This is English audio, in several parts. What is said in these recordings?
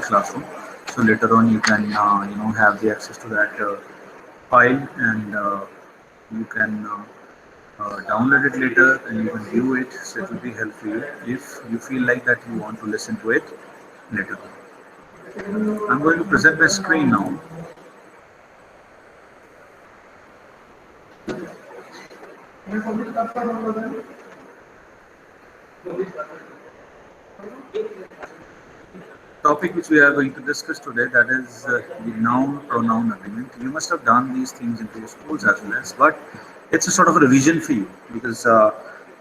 Classroom. So later on, you can have the access to that file, and you can download it later, and you can view it. So it will be helpful you if you feel like that you want to listen to it later on. I'm going to present my screen now. Topic which we are going to discuss today, that is the noun pronoun agreement. You must have done these things into your schools as well as, but it's a sort of a revision for you because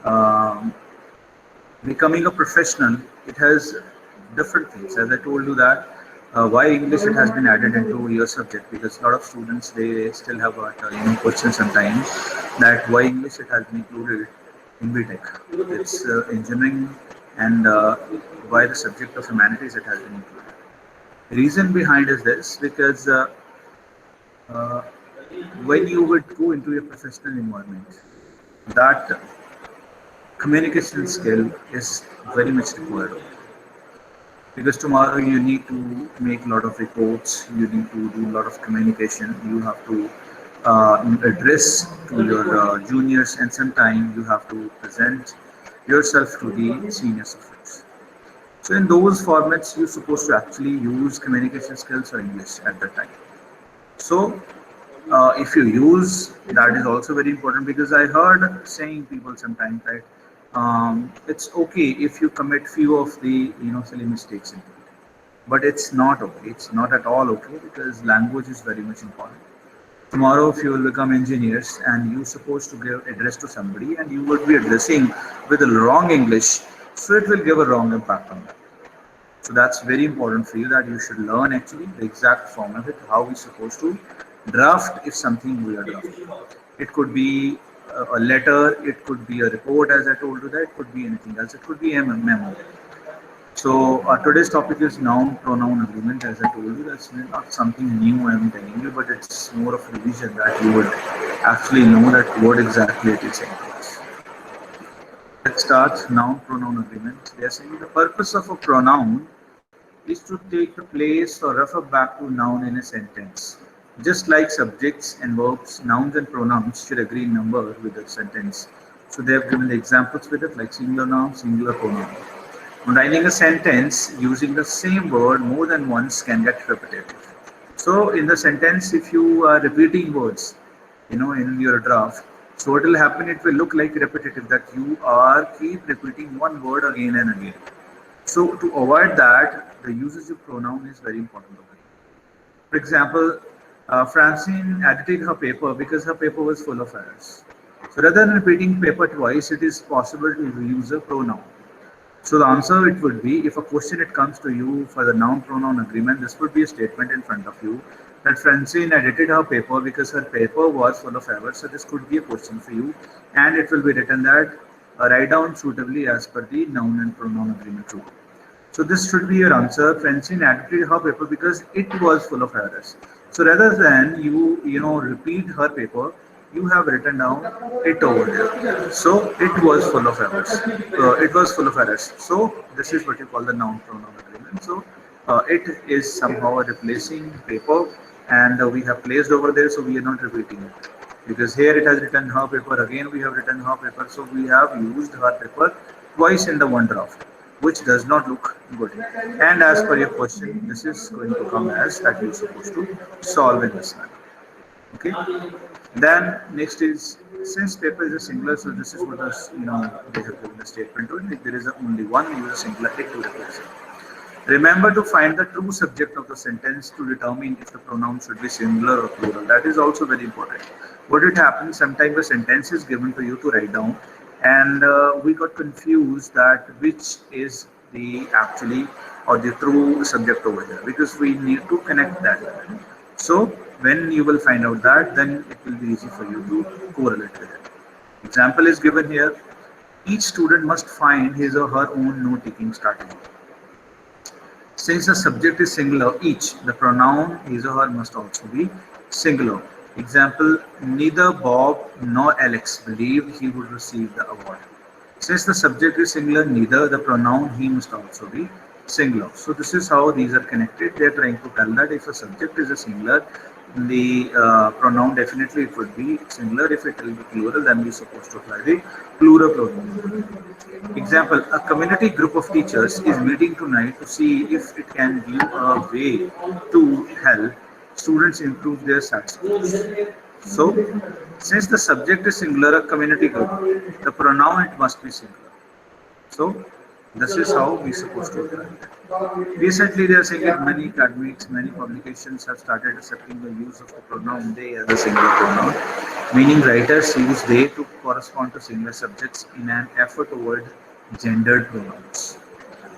um, becoming a professional, it has different things. As I told you that why English it has been added into your subject, because a lot of students they still have got questions sometimes that why English it has been included in BTech. It's engineering, and why the subject of humanities it has been included. The reason behind is this, because uh, when you would go into a professional environment, that communication skill is very much required, because tomorrow you need to make a lot of reports, you need to do a lot of communication, you have to address to your juniors, and sometimes you have to present yourself to the seniors of yours. So in those formats you're supposed to actually use communication skills or English at that time. So if you use, that is also very important, because I heard saying people sometimes that it's okay if you commit few of the silly mistakes in it, but it's not okay. It's not at all okay, because language is very much important. Tomorrow, if you will become engineers and you're supposed to give address to somebody and you would be addressing with the wrong English, so it will give a wrong impact on that. So that's very important for you, that you should learn actually the exact form of it, how we're supposed to draft if something we are drafting. It could be a letter, it could be a report, as I told you that, it could be anything else, it could be a memo. So today's topic is noun pronoun agreement. As I told you, that's not something new I'm telling you, but it's more of a revision that you would actually know that what exactly it is saying to us. Let's start noun pronoun agreement. They are saying the purpose of a pronoun is to take the place or refer back to noun in a sentence. Just like subjects and verbs, nouns and pronouns should agree in number with the sentence. So they have given the examples with it, like singular noun, singular pronoun. Writing a sentence using the same word more than once can get repetitive. So in the sentence, if you are repeating words, in your draft, so what will happen? It will look like repetitive, that you are keep repeating one word again and again. So to avoid that, the usage of pronoun is very important. For example, Francine edited her paper because her paper was full of errors. So rather than repeating paper twice, it is possible to use a pronoun. So the answer it would be, if a question it comes to you for the noun pronoun agreement, this would be a statement in front of you that Francine edited her paper because her paper was full of errors. So this could be a question for you, and it will be written that write down suitably as per the noun and pronoun agreement rule. So this should be your answer. Francine edited her paper because it was full of errors. So rather than you repeat her paper, you have written down it over there. So it was full of errors. It was full of errors. So this is what you call the noun pronoun agreement. So it is somehow replacing paper, and we have placed over there, so we are not repeating it. Because here it has written her paper, again we have written her paper, so we have used her paper twice in the one draft, which does not look good. And as per your question, this is going to come as that you're supposed to solve in this manner. Okay. Then next is, since paper is a singular, so this is what us they have given the statement to it. If there is only one, use a singular it to replace it. Remember to find the true subject of the sentence to determine if the pronoun should be singular or plural. That is also very important. What it happens, sometimes a sentence is given to you to write down, and we got confused that which is the actually or the true subject over here, because we need to connect that. So when you will find out that, then it will be easy for you to correlate with it. Example is given here. Each student must find his or her own note-taking strategy. Since the subject is singular, each, the pronoun his or her must also be singular. Example, neither Bob nor Alex believed he would receive the award. Since the subject is singular, neither, the pronoun he must also be singular. So this is how these are connected. They are trying to tell that if a subject is a singular, the pronoun definitely it would be singular. If it will be plural, then we're supposed to apply the plural pronoun. Example: a community group of teachers is meeting tonight to see if it can give a way to help students improve their SAT scores. So, since the subject is singular, a community group, the pronoun it must be singular. So this is how we supposed to apply it. Recently, they are saying that many academics, many publications have started accepting the use of the pronoun they as a singular pronoun, meaning writers use they to correspond to singular subjects in an effort to avoid gendered pronouns.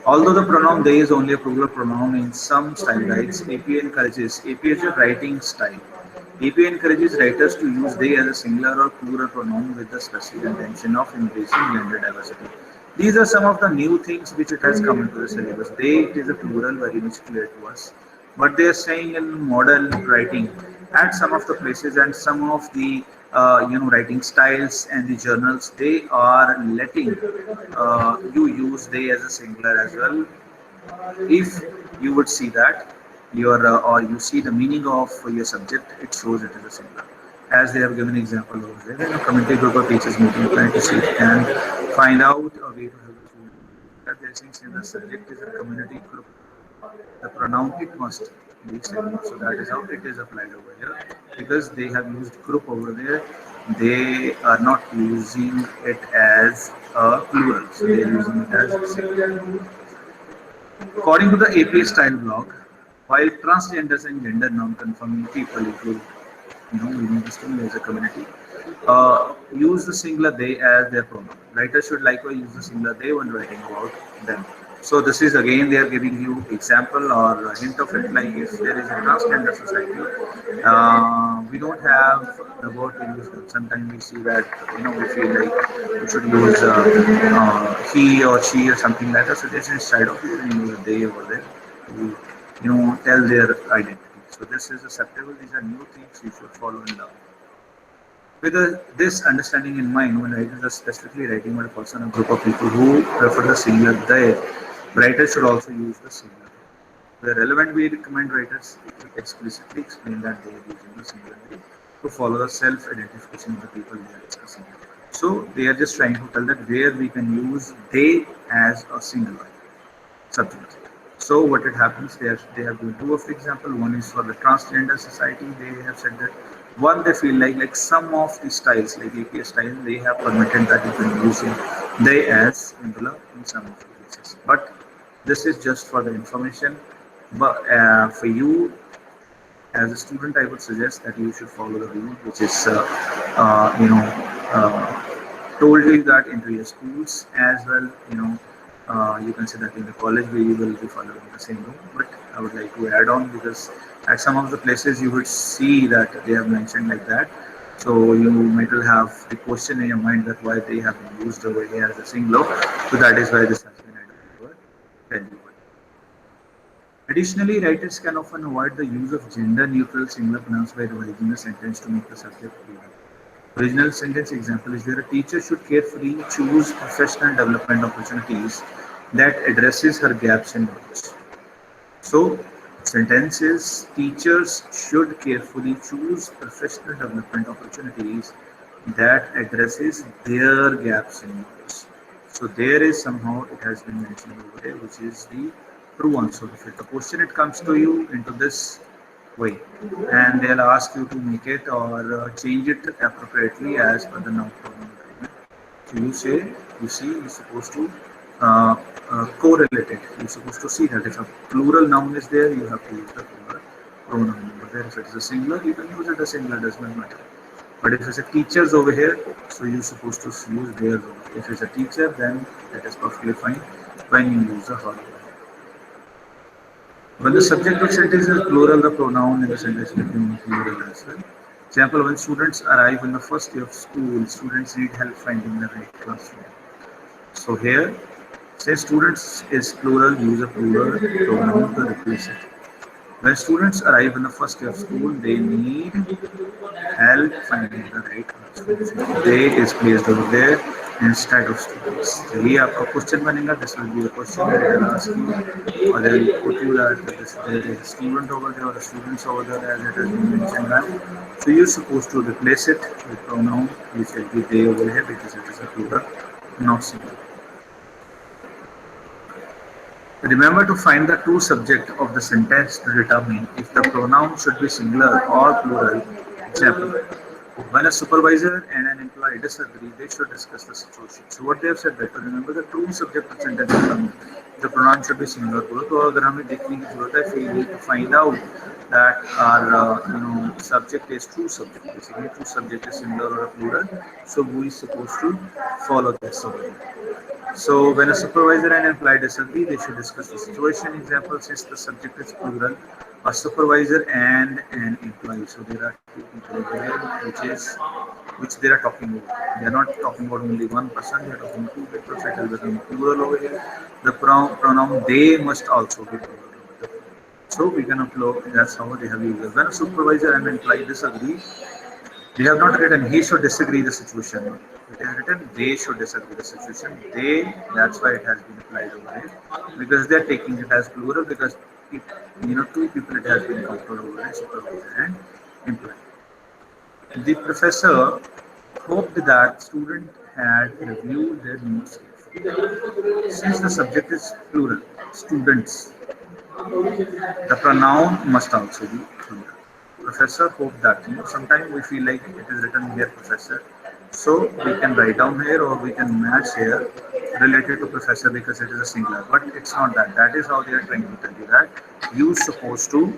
Although the pronoun they is only a plural pronoun in some style guides, APA is a writing style. APA encourages writers to use they as a singular or plural pronoun with the specific intention of embracing gender diversity. These are some of the new things which it has come into the syllabus. They it is a plural, very much clear to us. But they are saying in modern writing at some of the places and some of the writing styles and the journals they are letting you use they as a singular as well. If you would see that your or you see the meaning of your subject, it shows it is a singular. As they have given example over there, in a community group of teachers meeting trying to see if it can find out a way to help the student. That they are saying since the subject is a community group, the pronoun it must be singular. So that is how it is applied over here. Because they have used group over there, they are not using it as a plural. So they are using it as singular. According to the APA style blog, while transgenders and gender non-conforming people include, within the still as a community, use the singular they as their pronoun. Writers should likewise use the singular they when writing about them. So this is again they are giving you example or a hint of it. Like if there is a transgender society, we don't have the word to use them. Sometimes we see that we feel like we should use he or she or something like that. So this instead of using the they over there, to, tell their identity. So this is acceptable. These are new things you should follow and learn. With this understanding in mind, when writers are specifically writing about a person or group of people who prefer the singular they, writers should also use the singular. Where relevant, we recommend writers to explicitly explain that they are using the singular they to follow the self-identification of the people they are discussing. So they are just trying to tell that where we can use they as a singular subject. So what it happens, they have given two of the example. One is for the transgender society. They have said that one they feel like some of the styles like APA style they have permitted that you can use they as singular in some of the cases. But this is just for the information. But for you as a student, I would suggest that you should follow the rule, which is told you that into your schools as well. You can say that in the college we will be following the same rule. But I would like to add on because at some of the places you would see that they have mentioned like that. So you might will have the question in your mind that why they have been used over here as a single. So that is why this has been added over. Tell you. Additionally, writers can often avoid the use of gender-neutral singular pronouns by revising the sentence to make the subject clearer. Original sentence example is where a teacher should carefully choose professional development opportunities that addresses her gaps in knowledge. So, sentence is teachers should carefully choose professional development opportunities that addresses their gaps in knowledge. So there is somehow it has been mentioned over there, which is the true answer of it. The question it comes to you into this way, and they'll ask you to make it or change it appropriately as per the noun pronoun agreement. So you say, you see, you're supposed to correlate it. You're supposed to see that if a plural noun is there, you have to use the plural pronoun over there. If it is a singular, you can use it as singular, does not matter. But if it's a teachers over here, so you're supposed to use their role. If it's a teacher, then that is perfectly fine when you use the her. When the subject of sentence is plural, the pronoun in the sentence will be plural as well. Example, when students arrive in the first day of school, students need help finding the right classroom. So here, say students is plural, use a plural pronoun to replace it. When students arrive in the first day of school, they need help finding the right classroom. So they is placed over there. instead of students. तो ये आपका question बनेगा. This will be a question that they'll ask you, or they'll put you that there is a student over there or a students over there as it has been mentioned now. So you're supposed to replace it with pronoun which will be they over here because it is a plural, not singular. Remember to find the true subject of the sentence to determine if the pronoun should be singular or plural. Example: when a supervisor and an employee disagree, they should discuss the situation. So what they have said that to remember the true subject of sentence to determine the pronoun should be singular or plural. तो अगर हमें देखने की जरूरत है, we need to find out that our subject is true subject. Basically, true subject is singular or plural. So we is supposed to follow this over. So when a supervisor and employee disagree, they should discuss the situation. Example, since the subject is plural, a supervisor and an employee. So there are two people there, which they are talking about. They are not talking about only one person. They are talking about two people. So it will become plural over here. The pronoun they must also be plural. So we can upload. That's how they have used it. When a supervisor and employee disagree, they have not written he should disagree the situation. It is written they should disagree the situation. They, that's why it has been applied over here. Because they are taking it as plural because two people it has been counted over here, supervisor and employee. The professor hoped that student had reviewed their notes carefully. Since the subject is plural, students, the pronoun must also be plural. Professor hope that sometimes we feel like it is written here professor, so we can write down here or we can match here related to professor because it is a singular, but it's not that. That is how they are trying to tell you that you supposed to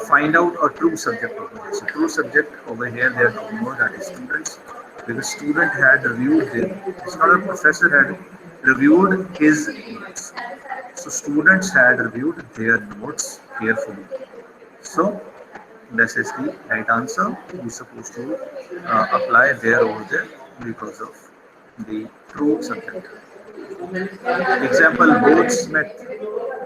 find out a true subject over here. So true subject over here they are talking about that is students, because student had reviewed their, it's not a professor had reviewed his notes. So students had reviewed their notes carefully. So this is the right answer. We're supposed to apply there over there because of the true subject. Example: both Smith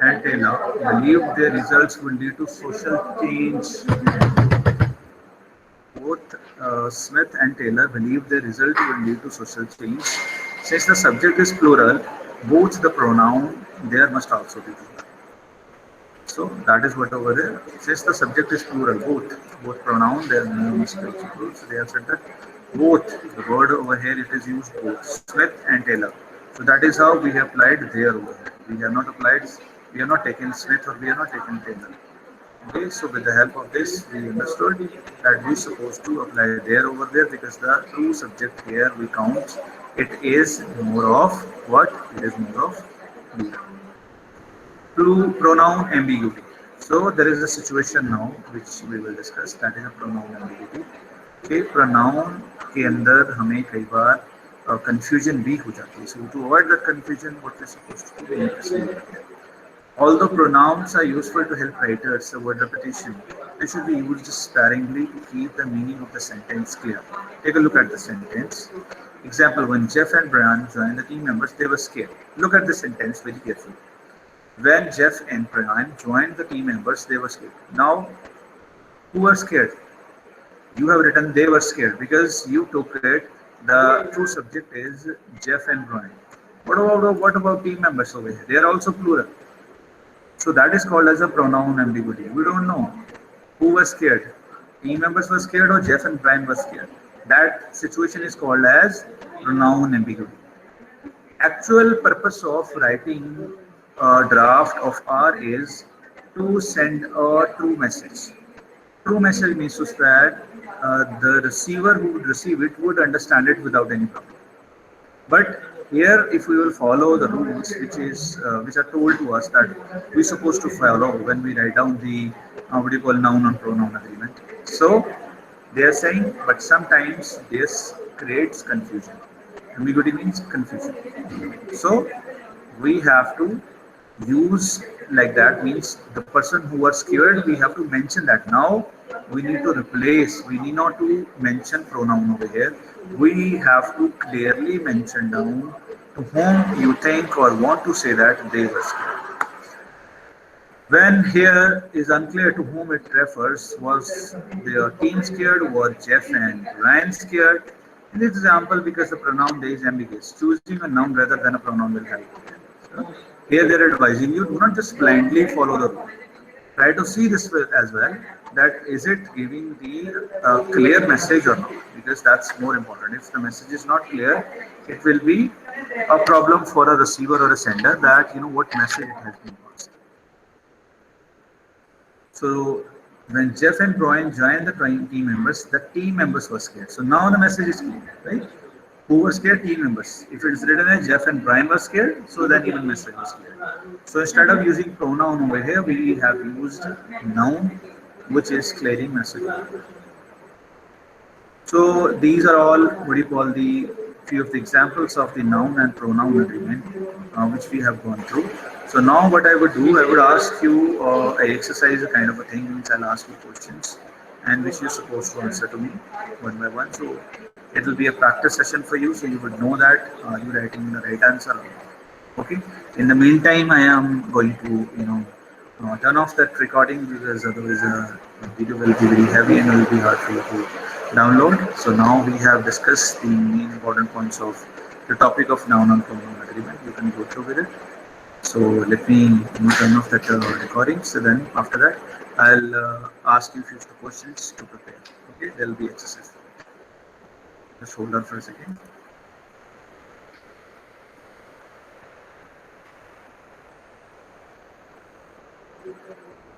and Taylor believed their results will lead to social change. Both Smith and Taylor believe their result will lead to social change. Since the subject is plural, both the pronoun there must also be plural. So that is what over there. Since the subject is plural, both pronoun their name must be also plural. So they have said that both the word over here it is used both Smith and Taylor. So that is how we have applied there over here. We have not applied. We have not taken Smith or we have not taken Taylor. Okay, so with the help of this, we understood that we supposed to apply there over there because the true subject here we count it is more of what? It is more of pronoun ambiguity. So there is a situation now which we will discuss, that is a pronoun ambiguity. कि pronoun के अंदर हमें कई बार confusion भी हो जाती है. So to avoid that confusion, what we are supposed to do, we need to say it here. Although pronouns are useful to help writers avoid repetition, they should be used sparingly to keep the meaning of the sentence clear. Take a look at the sentence. Example: when Jeff and Brian joined the team members, they were scared. Look at the sentence very carefully. When Jeff and Brian joined the team members, they were scared. Now, who were scared? You have written they were scared because you took it. The true subject is Jeff and Brian. What about team members over here? They are also plural. So that is called as a pronoun ambiguity. We don't know who was scared. Team members were scared or Jeff and Brian were scared. That situation is called as pronoun ambiguity. Actual purpose of writing a draft of R is to send a true message. True message means that the receiver who would receive it would understand it without any problem. But here, if we will follow the rules which are told to us that we're supposed to follow when we write down the what do you call noun and pronoun agreement. So they are saying, but sometimes this creates confusion. Ambiguity means confusion. So we have to use like that means the person who was scared we have to mention that. Now we need to replace, we need not to mention pronoun over here, we have to clearly mention down to whom you think or want to say that they were scared. When here is unclear to whom it refers, was their team scared, were Jeff and Ryan scared? In this example, because the pronoun they is ambiguous, choosing a noun rather than a pronoun will help. So here they are advising you do not just blindly follow the rule. Try to see this as well, that is it giving the clear message or not, because that's more important. If the message is not clear, it will be a problem for a receiver or a sender, that you know what message it has been passed. So when Jeff and Brian joined the team members, the team members were scared. So now the message is clear, right? Who were scared? Team members. If it's written as Jeff and Brian were scared, so then even message was clear. So instead of using pronoun over here, we have used noun, which is clearing message. So these are all what you call the few of the examples of the noun and pronoun agreement, which we have gone through. So now what I would do, I would ask you a exercise, a kind of a thing, means I'll ask you questions, and which you're supposed to answer to me one by one. So it will be a practice session for you, so you would know that you're writing the right answer or not. Okay. In the meantime, I am going to turn off that recording, because otherwise the video will be very heavy and it will be hard for you to download. So now we have discussed the main important points of the topic of noun and pronoun agreement. You can go through with it. So let me turn off that recording. So then after that, I'll ask you few questions to prepare. Okay, there will be exercise. Just hold on for a second.